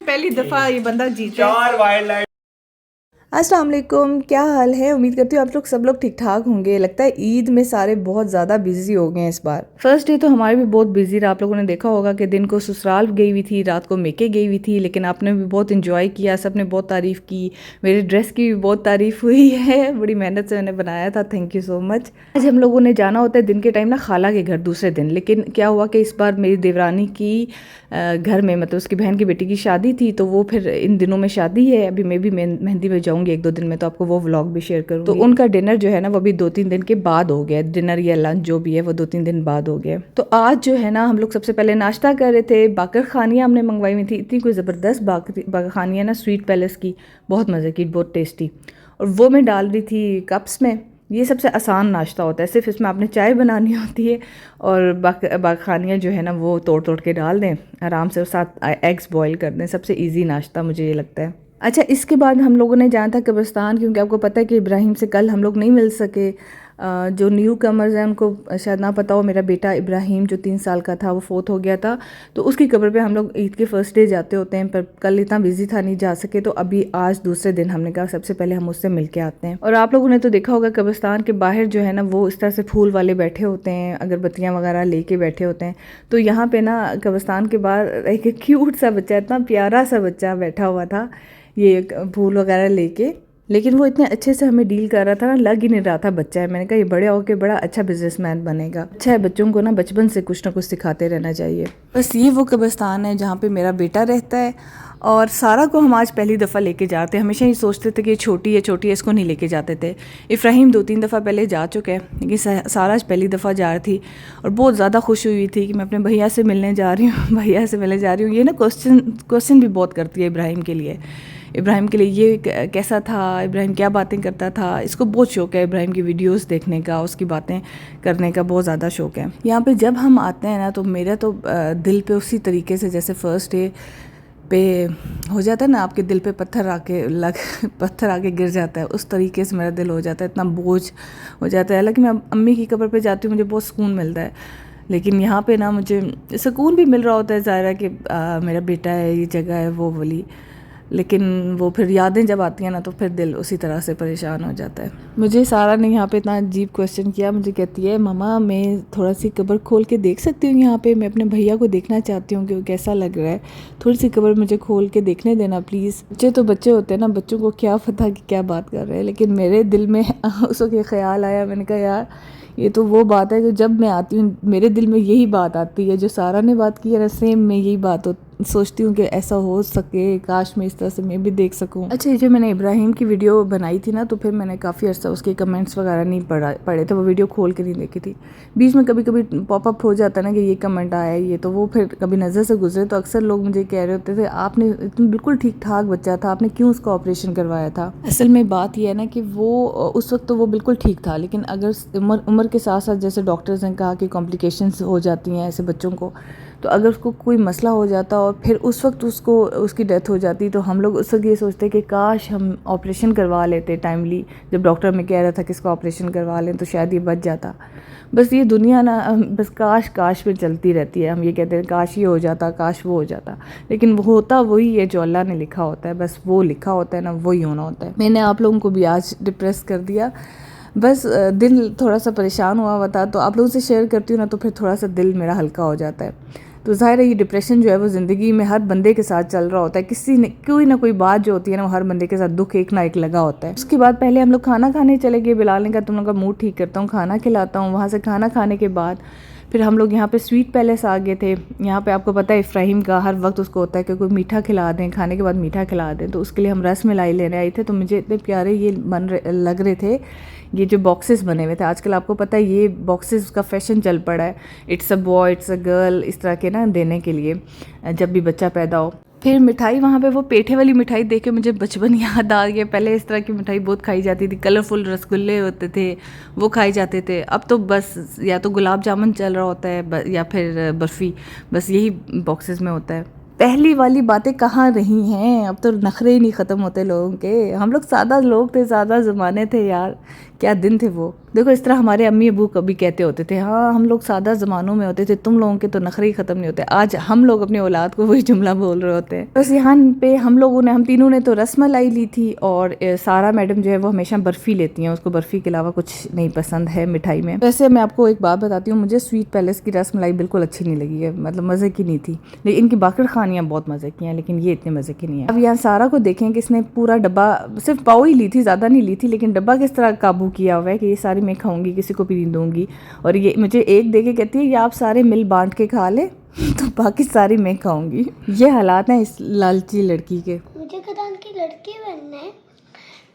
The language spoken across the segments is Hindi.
पहली दफ़ा ये बंदा जीता है। 4 वाइल्ड लाइफ। अस्सलाम वालेकुम, क्या हाल है? उम्मीद करती हूँ आप लोग सब लोग ठीक ठाक होंगे। लगता है ईद में सारे बहुत ज़्यादा बिजी हो गए हैं इस बार। फर्स्ट डे तो हमारे भी बहुत बिजी रहा। आप लोगों ने देखा होगा कि दिन को ससुराल गई हुई थी, रात को मेके गई हुई थी, लेकिन आपने भी बहुत इंजॉय किया, सब ने बहुत तारीफ़ की। मेरी ड्रेस की भी बहुत तारीफ़ हुई है, बड़ी मेहनत से मैंने बनाया था, थैंक यू सो मच। आज हम लोगों ने जाना होता है दिन के टाइम ना खाला के घर दूसरे दिन, लेकिन क्या हुआ कि इस बार मेरी देवरानी की घर में मतलब उसकी बहन की बेटी की शादी थी, तो वो फिर इन दिनों में शादी है। अभी मैं भी मेहंदी में जाऊँगी 1-2 दिन में, तो आपको वो व्लॉग भी शेयर करूँगी। तो उनका डिनर जो है ना वो भी 2-3 दिन के बाद हो गया, डिनर या लंच जो भी है वो 2-3 दिन बाद हो गया। तो आज जो है ना हम लोग सबसे पहले नाश्ता कर रहे थे। बाकर खानियाँ हमने मंगवाई हुई थी, इतनी कोई ज़बरदस्त बाकर खानियाँ ना स्वीट पैलेस की, बहुत मज़े की, बहुत टेस्टी। और वो मैं डाल रही थी कप्स में। ये सबसे आसान नाश्ता होता है, सिर्फ इसमें आपने चाय बनानी होती है और बाखानियाँ जो है ना वो तोड़ तोड़ के डाल दें आराम से, और साथ एग्स बॉईल कर दें। सबसे इजी नाश्ता मुझे ये लगता है। अच्छा, इसके बाद हम लोगों ने जाना था कब्रिस्तान, क्योंकि आपको पता है कि इब्राहिम से कल हम लोग नहीं मिल सके। जो न्यू कमर्स हैं उनको शायद ना पता हो, मेरा बेटा इब्राहिम जो 3 साल का था वो फोत हो गया था, तो उसकी कब्र पे हम लोग ईद के फर्स्ट डे जाते होते हैं, पर कल इतना बिजी था नहीं जा सके। तो अभी आज दूसरे दिन हमने कहा सबसे पहले हम उससे मिल के आते हैं। और आप लोगों ने तो देखा होगा कब्रिस्तान के बाहर जो है ना वो इस तरह से फूल वाले बैठे होते हैं, अगरबत्तियाँ वगैरह लेके बैठे होते हैं। तो यहाँ पे ना कब्रिस्तान के बाहर एक क्यूट सा बच्चा, इतना प्यारा सा बच्चा बैठा हुआ था ये फूल वगैरह लेके, लेकिन वो इतने अच्छे से हमें डील कर रहा था ना, लग ही नहीं रहा था बच्चा है। मैंने कहा ये बड़े होकर बड़ा अच्छा बिजनेसमैन बनेगा। अच्छा है, बच्चों को ना बचपन से कुछ ना कुछ सिखाते रहना चाहिए। बस ये वो कब्रिस्तान है जहाँ पे मेरा बेटा रहता है, और सारा को हम आज पहली दफ़ा लेके जाते हैं। हमेशा ही सोचते थे कि छोटी है, इसको नहीं लेके जाते थे। इब्राहिम 2-3 दफ़ा पहले जा चुके हैं, लेकिन सारा आज पहली दफ़ा जा रही थी और बहुत ज़्यादा खुश हुई थी कि मैं अपने भैया से मिलने जा रही हूँ भैया से मिलने जा रही हूँ। ये ना क्वेश्चन भी बहुत करती है इब्राहिम के लिए। इब्राहिम के लिए ये कैसा था, इब्राहिम क्या बातें करता था, इसको बहुत शौक है इब्राहिम की वीडियोस देखने का, उसकी बातें करने का बहुत ज़्यादा शौक है। यहाँ पे जब हम आते हैं ना तो मेरा तो दिल पे उसी तरीके से जैसे फर्स्ट डे पे हो जाता है ना, आपके दिल पे पत्थर आके गिर जाता है, उस तरीके से मेरा दिल हो जाता है, इतना बोझ हो जाता है। हालांकि मैं अम्मी की कब्र पे जाती हूँ, मुझे बहुत सुकून मिलता है, लेकिन यहाँ पे ना मुझे सुकून भी मिल रहा होता है, ज़ाहिर है कि मेरा बेटा है, ये जगह है वो वाली, लेकिन वो फिर यादें जब आती हैं ना तो फिर दिल उसी तरह से परेशान हो जाता है। मुझे सारा ने यहाँ पे इतना अजीब क्वेश्चन किया, मुझे कहती है मम्मा मैं थोड़ा सी कब्र खोल के देख सकती हूँ यहाँ पे, मैं अपने भैया को देखना चाहती हूँ कि वो कैसा लग रहा है, थोड़ी सी कब्र मुझे खोल के देखने देना प्लीज़। बच्चे तो बच्चे होते हैं ना, बच्चों को क्या पता कि क्या बात कर रहे हैं, लेकिन मेरे दिल में उस वक्त ये ख्याल आया। मैंने कहा यार ये तो वो बात है कि जब मैं आती हूँ मेरे दिल में यही बात आती है, जो सारा ने बात की है ना सेम मैं यही बात सोचती हूँ कि ऐसा हो सके, काश मैं इस तरह से मैं भी देख सकूँ। अच्छा, ये जो मैंने इब्राहिम की वीडियो बनाई थी ना, तो फिर मैंने काफ़ी अर्सा उसके कमेंट्स वगैरह नहीं पढ़े थे, वो वीडियो खोल के नहीं देखी थी। बीच में कभी कभी पॉपअप हो जाता है ना कि ये कमेंट आया ये, तो वो फिर कभी नज़र से गुजरे तो अक्सर लोग मुझे कह रहे होते थे आपने तुम बिल्कुल ठीक ठाक बच्चा था, आपने क्यों उसका ऑपरेशन करवाया था। असल में बात यह है ना कि वो उस वक्त तो वो बिल्कुल ठीक था, लेकिन अगर उम्र के साथ साथ जैसे डॉक्टर्स ने कहा कि कॉम्प्लिकेशंस हो जाती हैं ऐसे बच्चों को, तो अगर उसको कोई मसला हो जाता और फिर उस वक्त उसकी डेथ हो जाती, तो हम लोग उस वक्त ये सोचते कि काश हम ऑपरेशन करवा लेते टाइमली, जब डॉक्टर में कह रहा था कि इसका ऑपरेशन करवा लें तो शायद ये बच जाता। बस ये दुनिया ना बस काश काश में चलती रहती है। हम ये कहते हैं काश ये हो जाता, काश वो हो जाता, लेकिन वो होता वही है जो अल्लाह ने लिखा होता है, बस वो लिखा होता है ना वही होना होता है। मैंने आप लोगों को भी आज डिप्रेस कर दिया, बस दिल थोड़ा सा परेशान हुआ था, तो आप लोगों से शेयर करती हूँ ना तो फिर थोड़ा सा दिल मेरा हल्का हो जाता है। तो ज़ाहिर है ये डिप्रेशन जो है वो ज़िंदगी में हर बंदे के साथ चल रहा होता है, किसी ने कोई ना कोई बात जो होती है ना वो हर बंदे के साथ दुख एक ना एक लगा होता है। उसके बाद पहले हम लोग खाना खाने चले गए, बिलाल ने कहा तुम लोग का मूड ठीक करता हूँ, खाना खिलाता हूँ। वहाँ से खाना खाने के बाद फिर हम लोग यहाँ पे स्वीट पैलेस आ गए थे। यहाँ पे आपको पता है इब्राहिम का हर वक्त उसको होता है कि कोई मीठा खिला दें, खाने के बाद मीठा खिला दें, तो उसके लिए हम रस मलाई लेने आए थे। तो मुझे इतने प्यारे ये लग रहे थे, ये जो बॉक्सेस बने हुए थे। आजकल आपको पता है ये बॉक्सेस का फैशन चल पड़ा है, it's a boy it's a girl इस तरह के ना देने के लिए जब भी बच्चा पैदा हो। फिर मिठाई वहाँ पे वो पेठे वाली मिठाई देख के मुझे बचपन याद आ गया। पहले इस तरह की मिठाई बहुत खाई जाती थी, कलरफुल रसगुल्ले होते थे वो खाई जाते थे। अब तो बस या तो गुलाब जामुन चल रहा होता है या फिर बर्फ़ी, बस यही बॉक्सेस में होता है। पहली वाली बातें कहाँ रही हैं, अब तो नखरे ही नहीं ख़त्म होते लोगों के। हम लोग सादा लोग थे, सादा ज़माने थे यार, क्या दिन थे वो। देखो इस तरह हमारे अम्मी अबू कभी कहते होते थे, हाँ हम लोग सादा ज़मानों में होते थे, तुम लोगों के तो नखरे ही ख़त्म नहीं होते। आज हम लोग अपनी औलाद को वही जुमला बोल रहे होते हैं। बस यहाँ पे हम तीनों ने तो रसमलाई ली थी, और सारा मैडम जो है वो हमेशा बर्फ़ी लेती हैं, उसको बर्फ़ी के अलावा कुछ नहीं पसंद है मिठाई में। वैसे मैं आपको एक बात बताती हूँ, मुझे स्वीट पैलेस की रसमलाई बिल्कुल अच्छी नहीं लगी है, मतलब मज़े की नहीं थी। लेकिन इनकी बाकर खानियाँ बहुत मज़े की हैं, लेकिन ये इतने मज़े की नहीं है। अब यहाँ सारा को देखें कि इसने पूरा डब्बा, सिर्फ पाव ही ली थी, ज़्यादा नहीं ली थी, लेकिन डब्बा किस तरह काबू किया हुआ है कि ये सारी मैं खाऊंगी, किसी को भी नहीं दूंगी। और ये मुझे एक दे के कहती है ये आप सारे मिल बांट के खा ले तो बाकी सारी मैं खाऊंगी। ये हालात हैं इस लालची लड़की के। मुझे खदान की लड़की बनना है,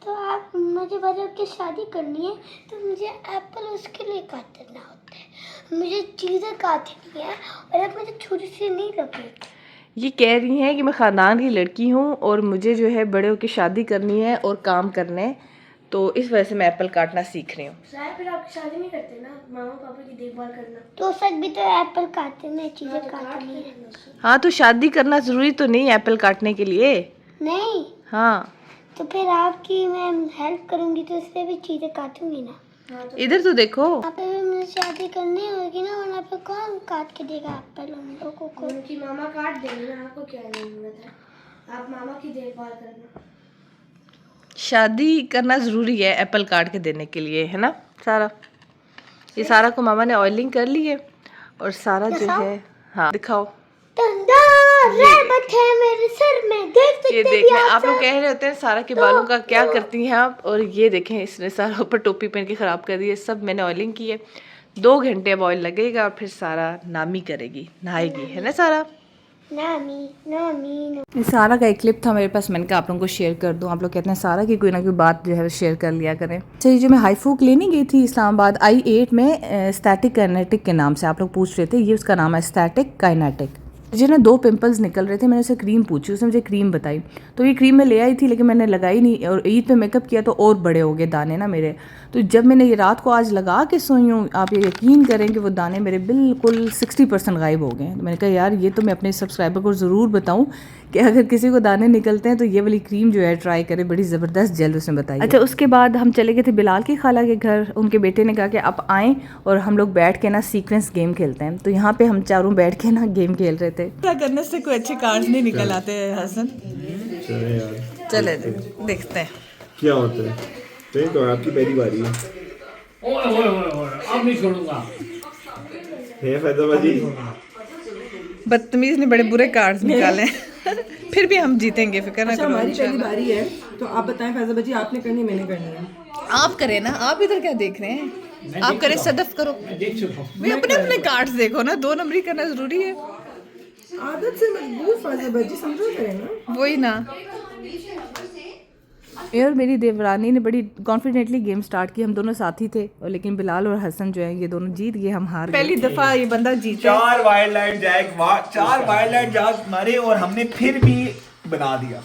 तो आप मुझे बता के शादी करनी है, तो मुझे एप्पल उसके लिए काटना होता है, मुझे चीज़ें काटनी है, और अब मुझे छुरी से नहीं लगेगी। ये कह रही हैं कि मैं ख़ानदान की लड़की हूँ और मुझे जो है बड़े होकर शादी करनी है और काम करने, तो इस वजह से मैं एप्पल काटना सीख रही हूँ। फिर आप शादी नहीं करते ना, मामा पापा की देखभाल करना। तो सब भी तो एप्पल काटने, चीज़ें काटनी है। हाँ तो शादी करना ज़रूरी तो नहीं है एप्पल काटने के लिए। नहीं, हाँ तो फिर आपकी मैं हेल्प करूँगी तो उससे भी चीज़ें काटूंगी ना। इधर तो देखो। आप भी मुझे शादी करनी होगी ना, वरना पे कौन काट के देगा एप्पल उन लोगों को? उनकी मामा काट देंगे ना, आपको क्या जरूरत है, आप मामा की देखभाल करना। शादी करना ज़रूरी है एप्पल काट के देने के लिए, है ना सारा। ये सारा को मामा ने ऑयलिंग कर ली है, और सारा जो है, हाँ दिखाओ, रहमत है मेरे सर में, देख सकते ये देखें। आप लोग कह रहे होते हैं सारा के बालों का क्या करती हैं आप, और ये देखें इसने सारा ऊपर टोपी पहन के ख़राब कर दी है। सब मैंने ऑयलिंग की है, 2 घंटे अब ऑयल लगेगा, और फिर सारा नामी करेगी, नहाएगी, है ना सारा। नामी सारा का एक क्लिप था मेरे पास, मैंने कहा आप लोगों को शेयर कर दूं। आप लोग कहते हैं सारा की कोई ना कोई बात जो है शेयर कर लिया करें। अच्छा, ये जो मैं हाईफूक लेने गई थी इस्लामाबाद I8 में, स्टैटिक काइनेटिक के नाम से आप लोग पूछ रहे थे, ये उसका नाम है स्टैटिक काइनेटिक। मुझे ना 2 पिंपल्स निकल रहे थे, मैंने उसे क्रीम पूछी, उसने मुझे क्रीम बताई, तो ये क्रीम मैं ले आई थी, लेकिन मैंने लगाई नहीं, और ईद पे मेकअप किया तो और बड़े हो गए दाने ना मेरे। तो जब मैंने ये रात को आज लगा के सोई हूँ, आप ये यकीन करें कि वो दाने मेरे बिल्कुल 60% गायब हो गए हैं। तो मैंने कहा यार ये तो मैं अपने सब्सक्राइबर को ज़रूर बताऊँ कि अगर किसी को दाने निकलते हैं तो ये वाली क्रीम जो है ट्राई करे, बड़ी ज़बरदस्त जेल उसने बताई। अच्छा, उसके बाद हम चले गए थे बिलाल की खाला के घर। उनके बेटे ने कहा कि आप आएँ और हम लोग बैठ के ना सीक्वेंस गेम खेलते हैं। तो यहाँ पे हम चारों बैठ के ना गेम खेल रहे थे। क्या करने से कोई अच्छे कार्ड्स नहीं निकल आते हसन। चले देखते हैं क्या होता है। तो आपकी पहली बारी है। अब नहीं छोड़ूंगा। फैजाबाजी बदतमीज ने बड़े बुरे कार्ड्स निकाले फिर भी हम जीतेंगे, फिक्र ना करो। हमारी पहली बारी है, तो आप बताएं फैजाबाजी, जी आपने करनी मैंने करनी है? आप करें ना, आप इधर क्या देख रहे हैं, आप करें सदफ करो। देख चुका हूँ। वे अपने अपने कार्ड्स देखो ना, 2 नंबरी करना जरूरी है। आदत से मजबूर फैजाबाजी, समझो करें ना। वही ना। और मेरी देवरानी ने बड़ी कॉन्फिडेंटली गेम स्टार्ट की, हम दोनों साथी थे, और लेकिन बिलाल और हसन जो है ये दोनों जीत गए, हम हार गए। पहली दफा ये बंदा जीता। 4 वाइल्ड लाइट जैक मारे और हमने फिर भी बना दिया।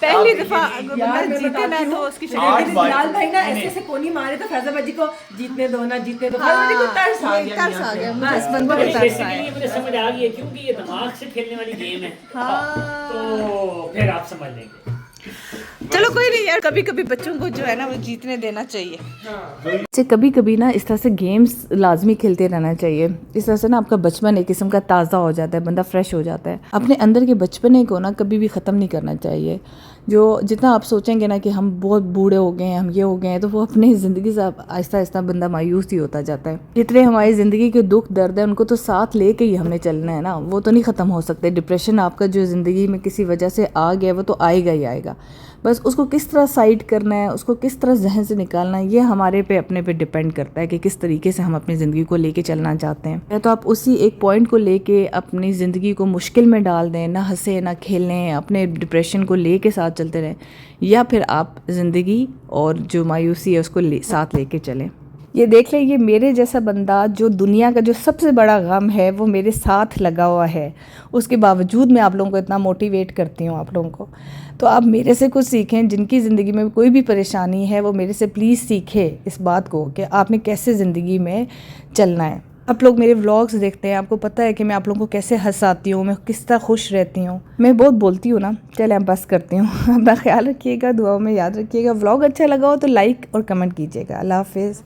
पहली दफा बंदा जीते ना तो उसकी लाल भाई ना ऐसे से कोनी मारे तो फैजाबाजी को जीतने दो ना जीतने दो, फैजाबाजी को तरस आ गया। तरस आ गया मुझे इस बंदे को, तरस आया। ये मुझे समझ आ गई है, क्योंकि ये दिमाग से खेलने वाली गेम है। तो फिर आप समझ लेंगे। चलो कोई नहीं यार, कभी कभी बच्चों को जो है ना वो जीतने देना चाहिए। कभी कभी ना इस तरह से गेम्स लाजमी खेलते रहना चाहिए। इस तरह से ना आपका बचपन एक किस्म का ताज़ा हो जाता है, बंदा फ्रेश हो जाता है। अपने अंदर के बचपने को ना कभी भी ख़त्म नहीं करना चाहिए। जो जितना आप सोचेंगे ना कि हम बहुत बूढ़े हो गए हैं, हम ये हो गए हैं, तो वो अपनी ज़िंदगी से आहिस्ता आहिस्ता बंदा मायूस ही होता जाता है। जितने हमारी ज़िंदगी के दुख दर्द है उनको तो साथ लेके ही हमने चलना है ना, वो तो नहीं ख़त्म हो सकते। डिप्रेशन आपका जो ज़िंदगी में किसी वजह से आ गया वो तो आएगा ही आएगा, बस उसको किस तरह साइड करना है, उसको किस तरह जहन से निकालना है, ये हमारे पे अपने पे डिपेंड करता है कि किस तरीके से हम अपनी ज़िंदगी को लेके चलना चाहते हैं। या तो आप उसी एक पॉइंट को लेके अपनी ज़िंदगी को मुश्किल में डाल दें, ना हंसे ना खेलें, अपने डिप्रेशन को लेके साथ चलते रहें, या फिर आप ज़िंदगी और जो मायूसी है उसको साथ लेके चलें। ये देख लें, ये मेरे जैसा बंदा जो दुनिया का जो सबसे बड़ा गम है वो मेरे साथ लगा हुआ है, उसके बावजूद मैं आप लोगों को इतना मोटिवेट करती हूँ आप लोगों को। तो आप मेरे से कुछ सीखें, जिनकी ज़िंदगी में कोई भी परेशानी है वो मेरे से प्लीज़ सीखें इस बात को कि आपने कैसे ज़िंदगी में चलना है। आप लोग मेरे व्लॉग्स देखते हैं, आपको पता है कि मैं आप लोगों को कैसे हंसाती हूँ, मैं किस तरह खुश रहती हूँ। मैं बहुत बोलती हूँ ना, चले मैं बस करती हूँ। अपना ख्याल रखिएगा, दुआओं में याद रखिएगा। व्लॉग अच्छा लगा हो तो लाइक और कमेंट कीजिएगा। अल्लाह हाफिज़।